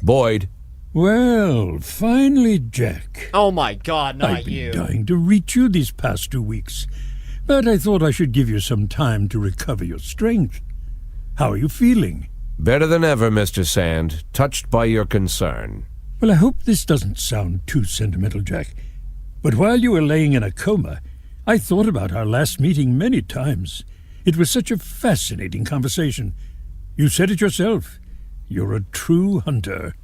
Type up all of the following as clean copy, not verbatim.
Boyd. Well, finally, Jack. Oh my God, not I've been you. dying to reach you these past 2 weeks, but I thought I should give you some time to recover your strength. How are you feeling? Better than ever, Mr. Sand. Touched by your concern. Well, I hope this doesn't sound too sentimental, Jack, but while you were laying in a coma, I thought about our last meeting many times. It was such a fascinating conversation. You said it yourself. You're a true hunter.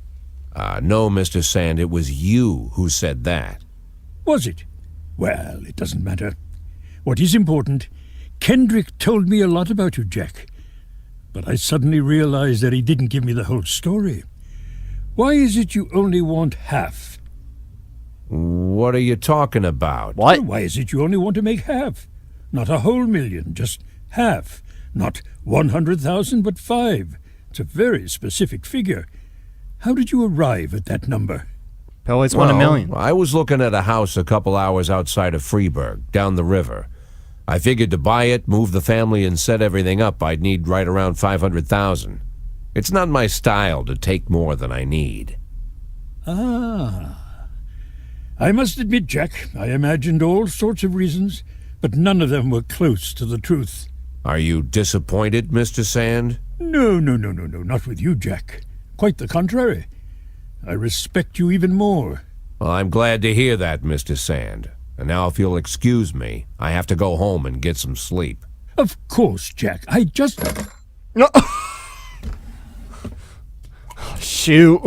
No, Mr. Sand, it was you who said that. Was it? Well, it doesn't matter. What is important, Kendrick told me a lot about you, Jack. But I suddenly realized that he didn't give me the whole story. Why is it you only want half? What are you talking about? What? Why is it you only want to make half? Not a whole million, just half. Not 100,000, but 5. It's a very specific figure. How did you arrive at that number? I always won $1 million. I was looking at a house a couple hours outside of Freeburg, down the river. I figured to buy it, move the family, and set everything up, I'd need right around 500,000. It's not my style to take more than I need. Ah. I must admit, Jack, I imagined all sorts of reasons, but none of them were close to the truth. Are you disappointed, Mr. Sand? No, not with you, Jack. Quite the contrary. I respect you even more. Well, I'm glad to hear that, Mr. Sand. And now if you'll excuse me, I have to go home and get some sleep. Of course, Jack. I just... No. Shoot.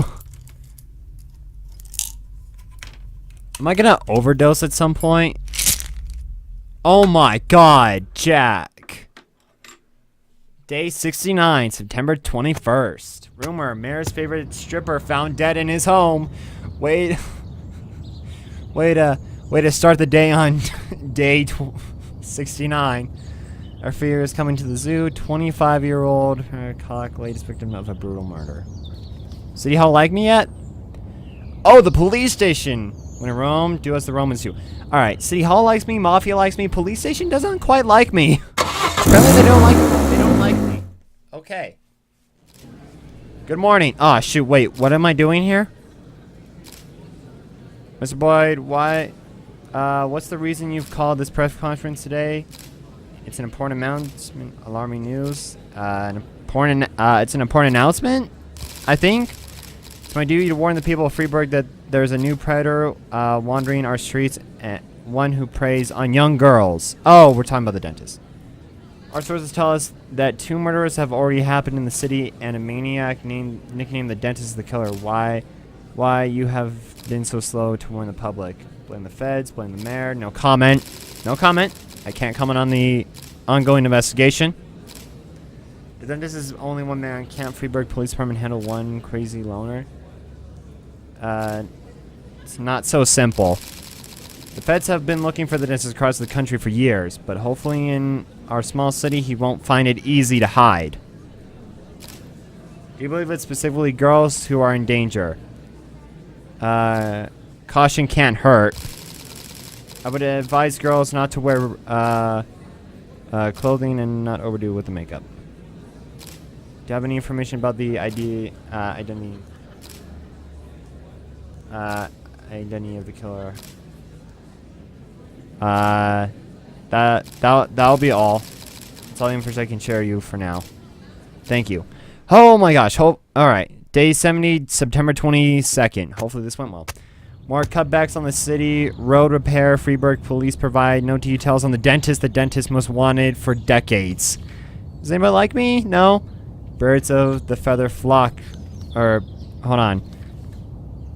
Am I gonna overdose at some point? Oh my God, Jack. Day 69, September 21st. Rumor, mayor's favorite stripper found dead in his home. Way to start the day on day 69. Our fear is coming to the zoo. 25-year-old cock, latest victim of a brutal murder. City Hall like me yet? Oh, the police station. When in Rome, do as the Romans do. Alright, City Hall likes me, Mafia likes me, police station doesn't quite like me. Apparently they don't like me. Okay. Good morning. Ah, shoot, wait, what am I doing here? Mr. Boyd, what's the reason you've called this press conference today? It's an important announcement, alarming news. It's an important announcement, I think. It's my duty to warn the people of Freeburg that there's a new predator wandering our streets, one who preys on young girls. Oh, we're talking about the dentist. Our sources tell us that 2 murders have already happened in the city, and a maniac nicknamed the dentist is the killer. Why you have been so slow to warn the public? Blame the feds, blame the mayor. No comment. No comment. I can't comment on the ongoing investigation. The dentist is only one man. Can't Freeburg Police Department handle one crazy loner? It's not so simple. The feds have been looking for the dentist across the country for years, but hopefully in our small city he won't find it easy to hide. Do you believe it's specifically girls who are in danger? Caution can't hurt. I would advise girls not to wear clothing and not overdo with the makeup. Do you have any information about the identity of the killer? That'll be all. That's all the information I can share you for now. Thank you. Oh my gosh. Alright. Day 70, September 22nd. Hopefully this went well. More cutbacks on the city. Road repair. Freeburg police provide no details on the dentist most wanted for decades. Does anybody like me? No? Birds of the feather flock. Hold on.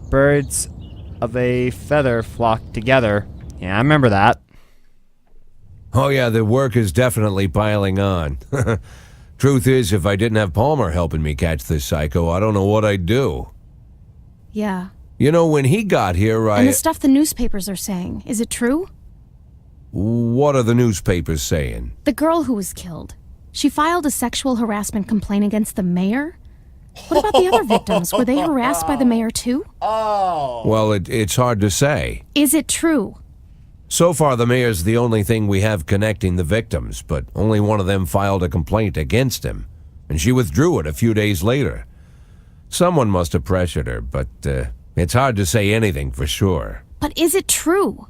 Birds of a feather flock together. Yeah, I remember that. Oh yeah, the work is definitely piling on. Truth is, if I didn't have Palmer helping me catch this psycho, I don't know what I'd do. Yeah. You know, when he got here, And the stuff the newspapers are saying, is it true? What are the newspapers saying? The girl who was killed. She filed a sexual harassment complaint against the mayor? What about the other victims? Were they harassed by the mayor too? Oh. Well, it's hard to say. Is it true? So far, the mayor's the only thing we have connecting the victims, but only one of them filed a complaint against him, and she withdrew it a few days later. Someone must have pressured her, but it's hard to say anything for sure. But is it true?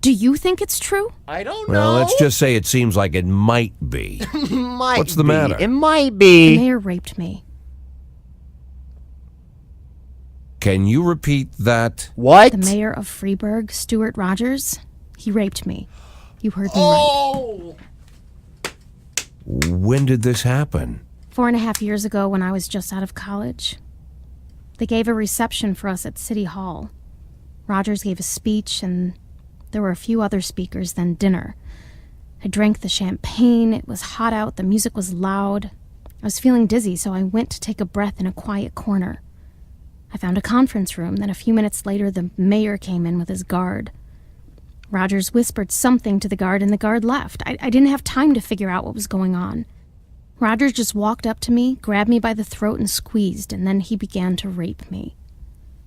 Do you think it's true? I don't know. Well, let's just say it seems like it might be. What's the matter? It might The be. mayor raped me. Can you repeat that? What? The mayor of Freeburg, Stuart Rogers, he raped me. You heard me right. When did this happen? 4.5 years ago when I was just out of college. They gave a reception for us at City Hall. Rogers gave a speech, and there were a few other speakers, then dinner. I drank the champagne, it was hot out, the music was loud. I was feeling dizzy, so I went to take a breath in a quiet corner. I found a conference room, then a few minutes later the mayor came in with his guard. Rogers whispered something to the guard, and the guard left. I didn't have time to figure out what was going on. Rogers just walked up to me, grabbed me by the throat and squeezed, and then he began to rape me.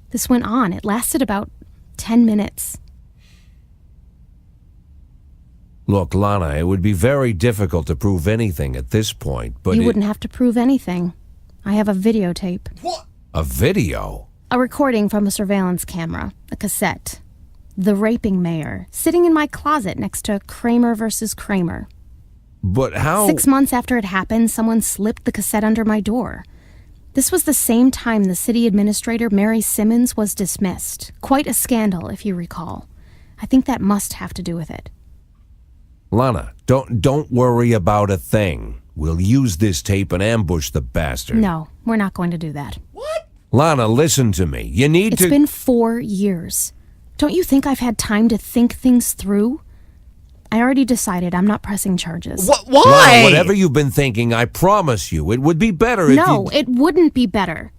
This went on. It lasted about 10 minutes. Look, Lana, it would be very difficult to prove anything at this point, but You wouldn't have to prove anything. I have a videotape. a video? A recording from a surveillance camera, a cassette. The raping mayor, sitting in my closet next to Kramer versus Kramer. But how... 6 months after it happened, someone slipped the cassette under my door. This was the same time the city administrator, Mary Simmons, was dismissed. Quite a scandal, if you recall. I think that must have to do with it. Lana, don't worry about a thing. We'll use this tape and ambush the bastard. No, we're not going to do that. Lana, listen to me. You need It's been 4 years. Don't you think I've had time to think things through? I already decided I'm not pressing charges. Why? Lana, whatever you've been thinking, I promise you, it would be better if No, you... it wouldn't be better.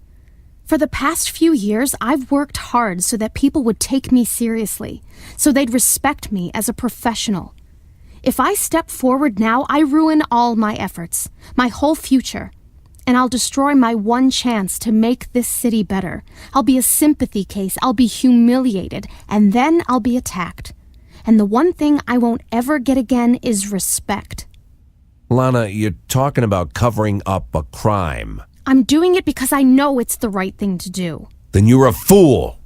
For the past few years, I've worked hard so that people would take me seriously, so they'd respect me as a professional. If I step forward now, I ruin all my efforts, my whole future, and I'll destroy my one chance to make this city better. I'll be a sympathy case, I'll be humiliated, and then I'll be attacked. And the one thing I won't ever get again is respect. Lana, you're talking about covering up a crime. I'm doing it because I know it's the right thing to do. Then you're a fool.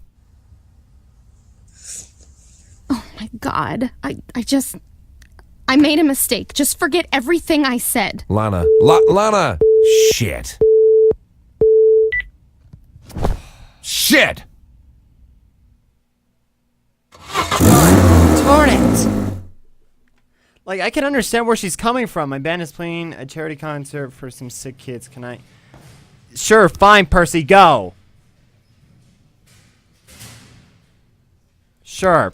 Oh my God, I made a mistake. Just forget everything I said. Lana, Lana! Shit. Shit! Darn it! Like, I can understand where she's coming from. My band is playing a charity concert for some sick kids. Can I... Sure, fine, Percy, go! Sure.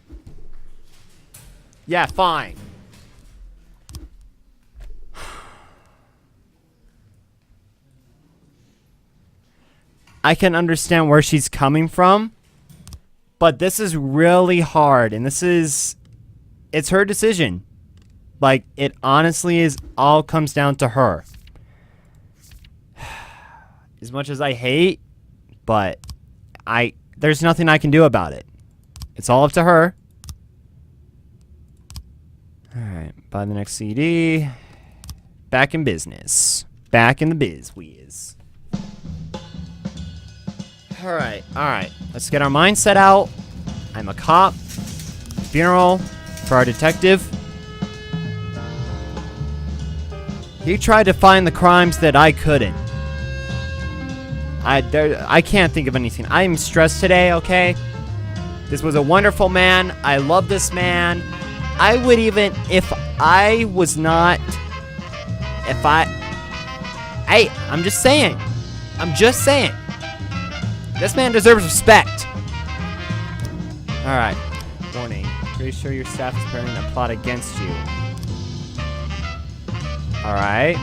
Yeah, fine. I can understand where she's coming from, but this is really hard, and it's her decision. Like, it honestly is all comes down to her. As much as I hate, but there's nothing I can do about it. It's all up to her. Alright, buy the next CD. Back in business. Back in the biz whiz. Alright, alright. Let's get our mindset out. I'm a cop. Funeral for our detective. He tried to find the crimes that I couldn't. I can't think of anything. I am stressed today, okay? This was a wonderful man. I love this man. I would even, if I was not, hey, I'm just saying. I'm just saying. This man deserves respect. Alright. Warning. Pretty sure your staff is preparing a plot against you. Alright.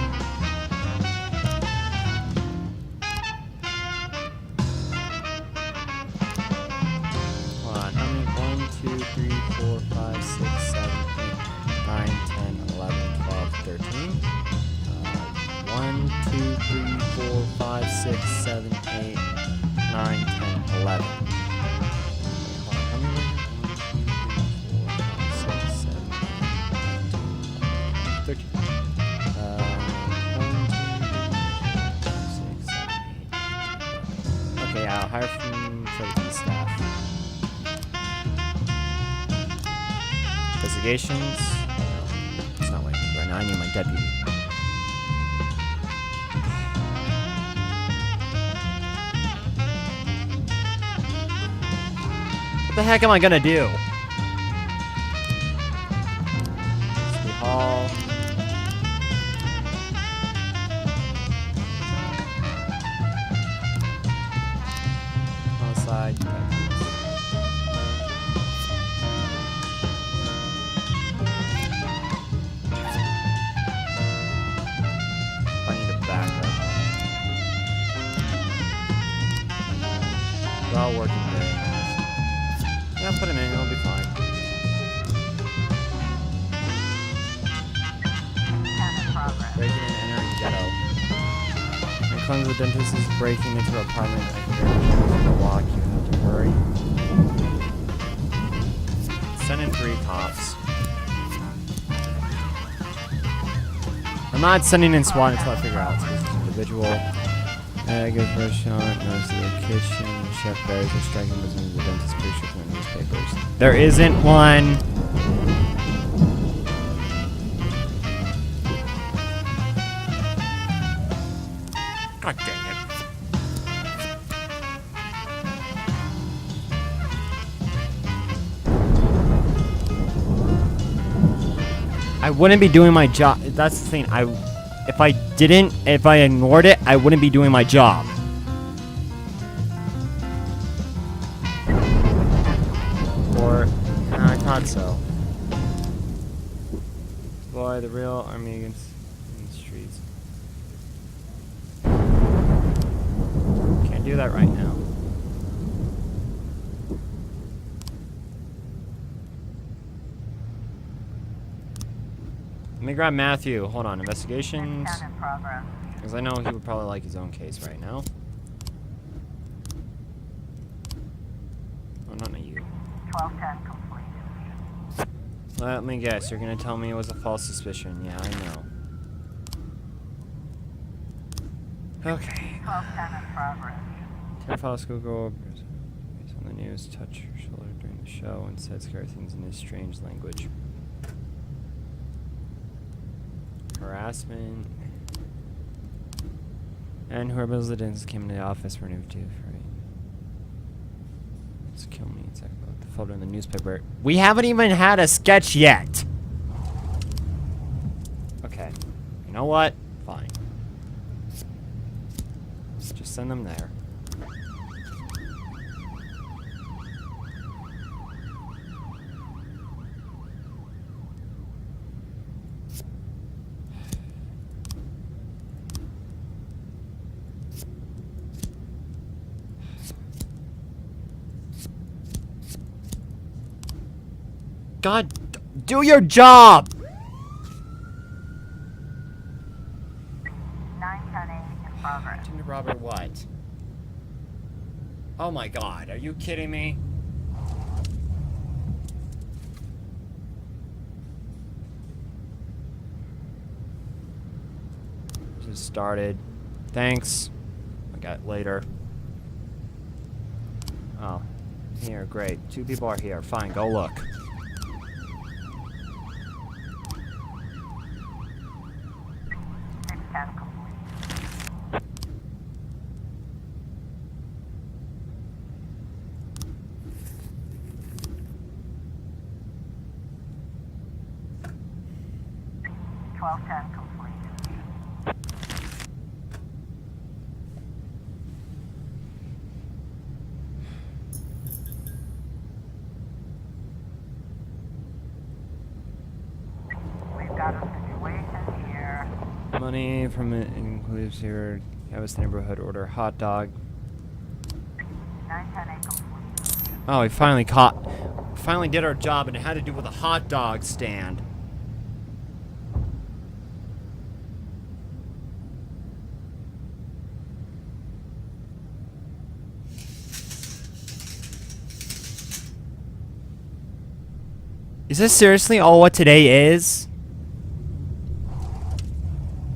Hold on. How many? 1, 2, 3, 4, 5, 6, 7, 8, 9, 10, 11, 12, 13. 1, 2, 3, 4, 5, 6, 7, 8, 9, 10, 11. Hold on. How many? 1, 2, 3, 4, 5, 6, 7, 8, 9, 10, 11, 13. 1, 2, 3, 4, 5, 6, 7, 8, 9, 10, 11. Okay, I'll hire from the staff. Investigations. It's not waiting right now. I need my deputy. What the heck am I gonna do? City Hall. Outside. I need to back up. We're all working day. Yeah, put him in, it'll be fine. Breaking and entering ghetto. My cleanse the dentist is breaking into her apartment. I can barely the lock, you have to hurry. Send in 3 cops. I'm not sending in SWAT until I figure out this individual. Egg is restaurant, knows the kitchen, chef bears are striking business of the dentist picture from the newspapers. There isn't one. God dang it. I wouldn't be doing my job. That's the thing. If I ignored it, I wouldn't be doing my job. Or, I thought so. Boy, the real army against in the streets. Can't do that right now. Let me grab Matthew. Hold on, investigations. Because I know he would probably like his own case right now. Oh, not you. 1210 completed. Let me guess. You're gonna tell me it was a false suspicion. Yeah, I know. Okay. 1210 in progress. Terrified school girl based on the news touched her shoulder during the show and said scary things in this strange language. Harassment. And whoever was the dentist came into the office for an interview. Let's kill me. It's like about the photo in the newspaper. We haven't even had a sketch yet. Okay. You know what? Fine. Let's just send them there. God, do your job! 910 in progress. Tinder Robert, what? Oh my God, are you kidding me? Just started. Thanks. I got it later. Oh, here, great. 2 people are here. Fine, go look. Money from it includes here. That was the neighborhood order. Hot dog. 910 complete. Oh, we finally did our job, and it had to do with a hot dog stand. Is this seriously all what today is?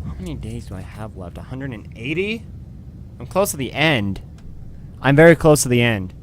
How many days do I have left? 180? I'm close to the end. I'm very close to the end.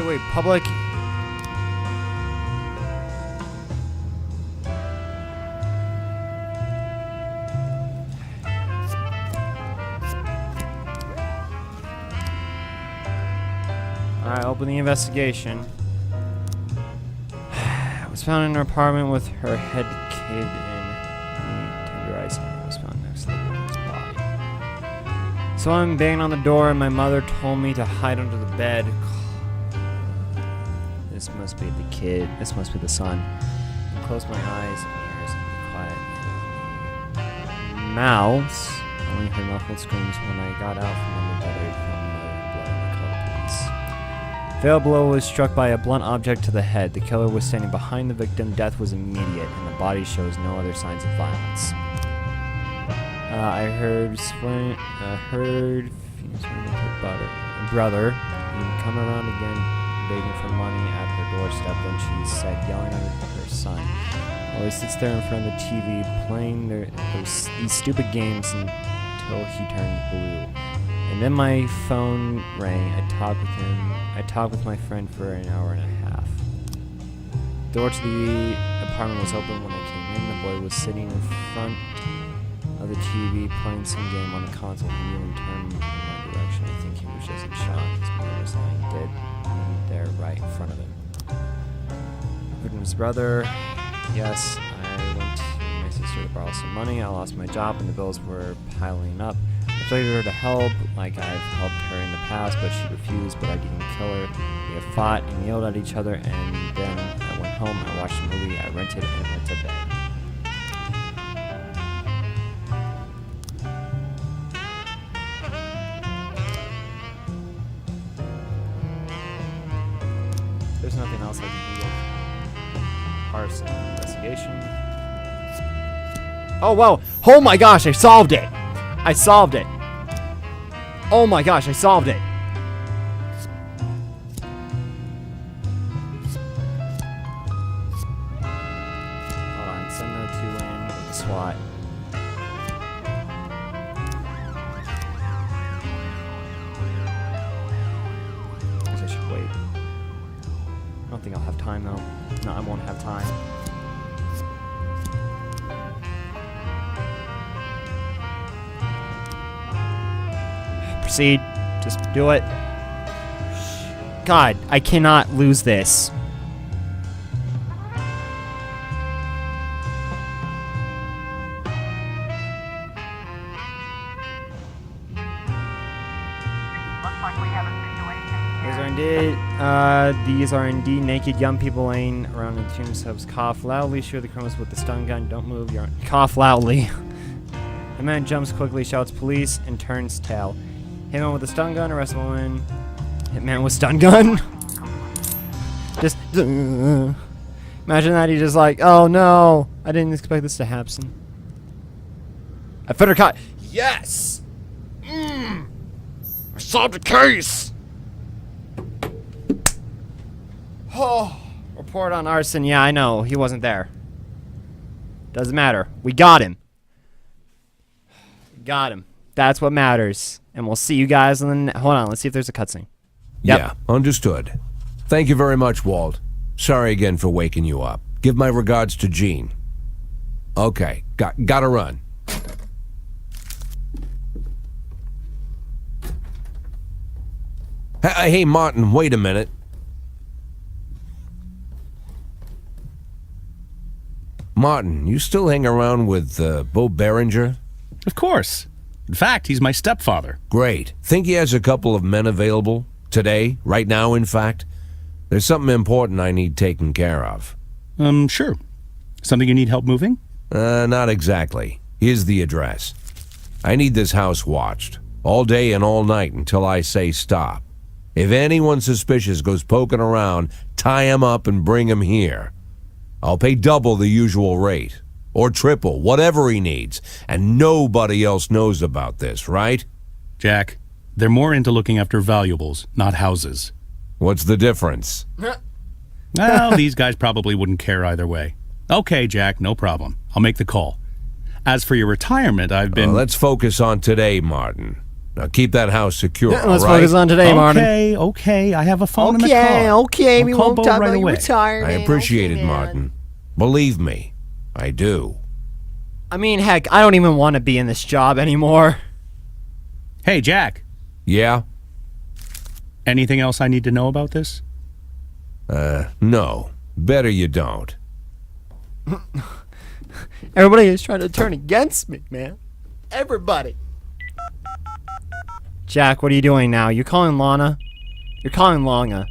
Wait. Public. Alright, open the investigation. I was found in her apartment with her head caved in. Tenderized hand was found next to the woman's body. So I'm banging on the door, and my mother told me to hide under the bed. This must be the kid. This must be the son. I close my eyes and ears and be quiet. Mouse. I only heard muffled screams when I got out from under the bed from mother and blood and I called police. Fatal blow was struck by a blunt object to the head. The killer was standing behind the victim. Death was immediate, and the body shows no other signs of violence. I heard her brother come around again, begging for money at her doorstep. Then she said, yelling at her son. While he sits there in front of the TV playing these stupid games until he turned blue. And then my phone rang. I talked with him. I talked with my friend for an hour and a half. The door to the apartment was open when I came in. The boy was sitting in front of the TV playing some game on the console. He even turned in my direction. I think he was just in shock. His mother was lying dead there right in front of him. Victim's brother. Yes, I went to my sister to borrow some money. I lost my job and the bills were piling up. I begged her to help, like I've helped her in the past, but she refused, but I didn't kill her. We have fought and yelled at each other, and then I went home, I watched a movie, I rented, and went to bed. There's nothing else I can do with arson investigation. Oh, wow. Oh my gosh, I solved it. I solved it. Oh my gosh, I solved it. Hold on, send that to in with the SWAT. I guess I should wait. I don't think I'll have time though. No, I won't have time. Proceed. Just do it. God, I cannot lose this. Looks like we have a situation here. These are indeed naked young people laying around in the tombstones. Cough loudly. Shoot the criminals with the stun gun. Don't move. Cough loudly. The man jumps quickly, shouts police, and turns tail. Hit man with a stun gun. Arrest woman. Hit man with stun gun. Just imagine that he just like, oh no, I didn't expect this to happen. I better cut. Yes. I solved the case. Oh, report on arson. Yeah, I know. He wasn't there. Doesn't matter. We got him. Got him. That's what matters. And we'll see you guys in the... Hold on. Let's see if there's a cutscene. Yep. Yeah, understood. Thank you very much, Walt. Sorry again for waking you up. Give my regards to Jean. Okay, Gotta run. Hey, Martin, wait a minute. Martin, you still hang around with Bo Berenger? Of course. In fact, he's my stepfather. Great. Think he has a couple of men available? Today? Right now, in fact? There's something important I need taken care of. Sure. Something you need help moving? Not exactly. Here's the address. I need this house watched. All day and all night until I say stop. If anyone suspicious goes poking around, tie him up and bring him here. I'll pay double the usual rate. Or triple, whatever he needs. And nobody else knows about this, right? Jack, they're more into looking after valuables, not houses. What's the difference? Well, these guys probably wouldn't care either way. Okay, Jack, no problem. I'll make the call. As for your retirement, I've been... let's focus on today, Martin. Now keep that house secure, Let's all right? focus on today, Martin. Okay. I have a phone in the car. Okay, I'll we call won't Bo talk right about your away. retirement. I appreciate Okay, it, man. Martin. Believe me, I do. I mean, heck, I don't even want to be in this job anymore. Hey, Jack. Yeah? Anything else I need to know about this? No. Better you don't. Everybody is trying to turn against me, man. Everybody. Jack, what are you doing now? You calling Lana? You're calling Lana.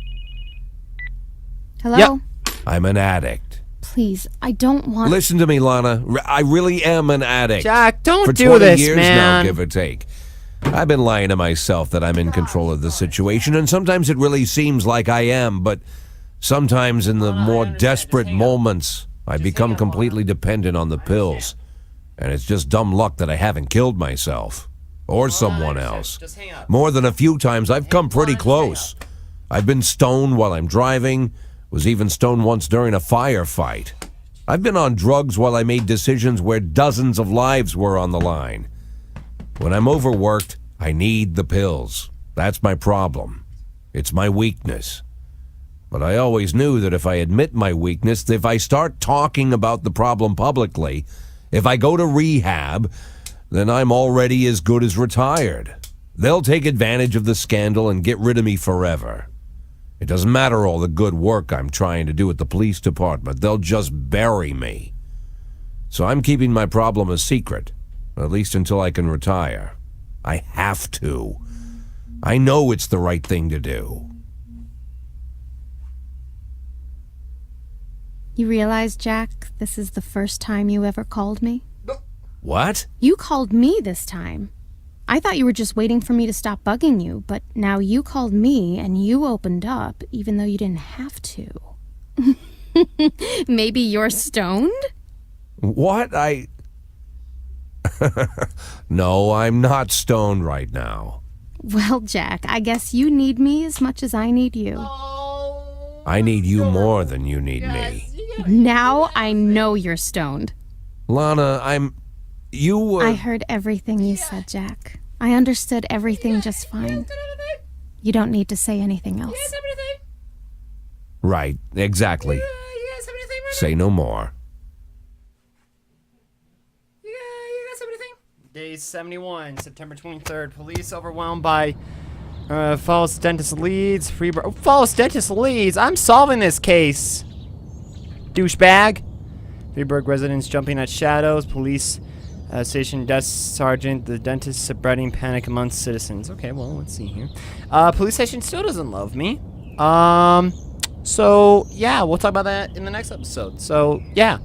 Hello? Yep. I'm an addict. Please, I don't want... Listen to me, Lana. I really am an addict. Jack, don't For do 20 this, years man. now, give or take. I've been lying to myself that I'm in control of the situation, and sometimes it really seems like I am, but sometimes in the more desperate moments, I become completely dependent on the pills. And it's just dumb luck that I haven't killed myself. Or someone else. Just hang up. More than a few times, I've come pretty close. I've been stoned while I'm driving, was even stoned once during a firefight. I've been on drugs while I made decisions where dozens of lives were on the line. When I'm overworked, I need the pills. That's my problem. It's my weakness. But I always knew that if I admit my weakness, if I start talking about the problem publicly, if I go to rehab, then I'm already as good as retired. They'll take advantage of the scandal and get rid of me forever. It doesn't matter all the good work I'm trying to do at the police department. They'll just bury me. So I'm keeping my problem a secret, at least until I can retire. I have to. I know it's the right thing to do. You realize, Jack, this is the first time you ever called me? What? You called me this time. I thought you were just waiting for me to stop bugging you, but now you called me and you opened up, even though you didn't have to. Maybe you're stoned? What? No, I'm not stoned right now. Well, Jack, I guess you need me as much as I need you. I need you more than you need me. Now I know you're stoned. Lana, You I heard everything you said, Jack. I understood everything just fine. You don't need to say anything else. Right, exactly. Say no more. Day 71, September 23rd. Police overwhelmed by false dentist leads. False dentist leads. I'm solving this case. Douchebag. Freeburg residents jumping at shadows. Police station desk sergeant. The dentist spreading panic amongst citizens. Okay, well, let's see here. Police station still doesn't love me. So yeah, we'll talk about that in the next episode. So yeah.